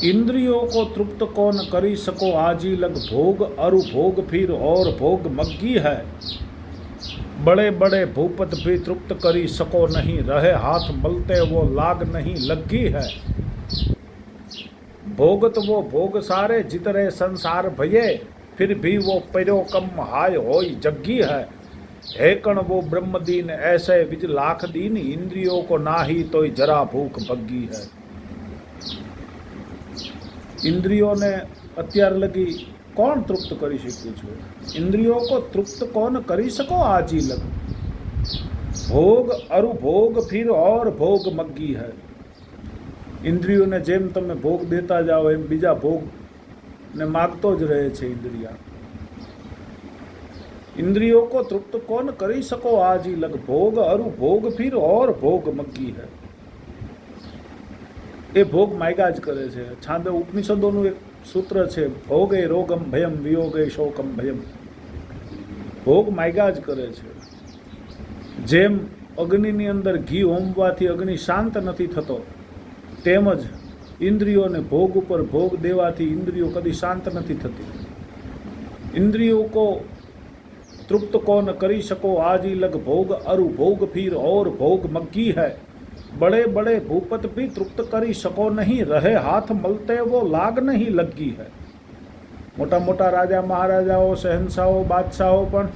इंद्रियों को तृप्त कौन करी सको आजी लग भोग अरु भोग फिर और भोग मग्गी है। बड़े बड़े भूपत भी तृप्त करी सको नहीं रहे हाथ मलते वो लाग नहीं लगी है। भोगत वो भोग सारे जितरे संसार भये फिर भी वो पर्यो कम हाय होई जग्गी है। हेकण वो ब्रह्मदीन ऐसे विज लाख दीन इंद्रियों को नाही तोय जरा भूख भग्गी है। इंद्रियों ने અત્યાર લગી કોણ તૃપ્ત કરી શક્યું છે? इंद्रियों को तृप्त कौन करी सको आजी लग भोग अरु भोग फिर और भोग मग्गी है। इंद्रियों ने जेम તમે ભોગ દેતા જાઓ એમ બીજા ભોગ ને માગતો જ રહે છે इंद्रिया। इंद्रियों को तृप्त कौन करी सको आजी लग भोग अरु भोग फिर और भोग मग्गी है। એ ભોગ માગ્યા જ કરે છે। છાંદે ઉપનિષદોનું એક સૂત્ર છે, ભોગે રોગમ ભયમ વિયોગે શોકમ ભયમ। ભોગ માગ્યા જ કરે છે। જેમ અગ્નિની અંદર ઘી હોમવાથી અગ્નિ શાંત નથી થતો, તેમજ ઇન્દ્રિયોને ભોગ ઉપર ભોગ દેવાથી ઇન્દ્રિયો કદી શાંત નથી થતી। ઇન્દ્રિયો કો तृप्त कौन करी सको आजी लग भोग अरु भोग फिर और भोग मग्गी है। बड़े बड़े भूपत भी तृप्त करी सको नहीं रहे हाथ मलते वो लाग नहीं लगी है। मोटा मोटा राजा महाराजाओ शहनशाहो बादशाहो पण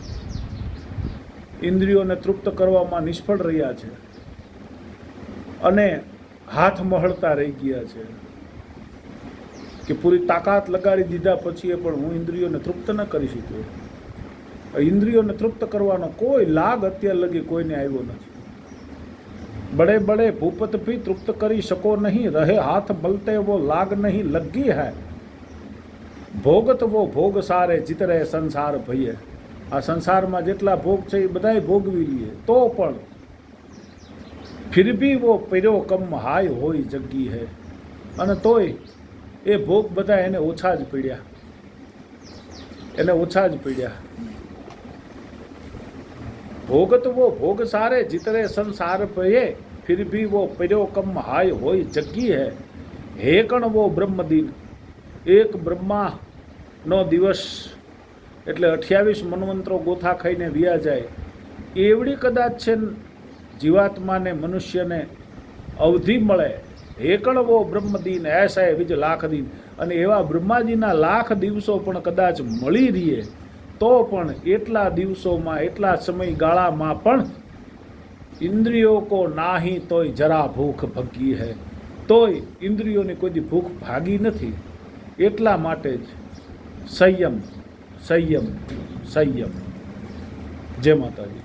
इंद्रियों ने तृप्त करवामां निष्फળ રહ્યા છે અને હાથ મહળતા રહી ગયા છે કે પૂરી તાકાત લગાડી દીધા પછી પણ હું ઇન્દ્રિયોને તૃપ્ત ન કરી શક્યો। इंद्रियों तृप्त करवानो कोई लाग अत्यार लगी कोई ने आव्यो नहीं। बड़े बड़े भूपत भी तृप्त करी सको नहीं रहे हाथ मलते वो लाग नहीं लगी है। भोगत वो भोग सारे जितरे संसार भये। आ संसार में जेटला भोग छे बधाय भोगवी लीए तो पण फिर भी वो पर्यो कम हाय होई जग्गी है। अने तोय ए भोग बधा एने ओछा ज पड्या, एने ओछा ज पड्या। भोगत वो भोग सारे जितरे संसार भये फिर भी वो पर्यो कम हाय होई जग्गी है। हेकण वो ब्रह्मदीन एक ब्रह्मा नो दिवस એટલે 28 મન્વંતરો ગોથા ખાઈને વ્યા જાય એવડી કદાચ છે જીવાત્માને મનુષ્યને અવધિ મળે। હેકણ વો બ્રહ્મદીન એસા વિજ લાખ દીન અને એવા બ્રહ્માજીના લાખ દિવસો પણ કદાચ મળી રહીએ તો પણ એટલા દિવસોમાં એટલા સમયગાળામાં પણ ઇન્દ્રિયો કો નાહી તોય જરા ભૂખ ભગી હૈ। તોય ઇન્દ્રિયોની કોઈ ભૂખ ભાગી નથી। એટલા માટે જ સંયમ સંયમ સંયમ। જય માતાજી।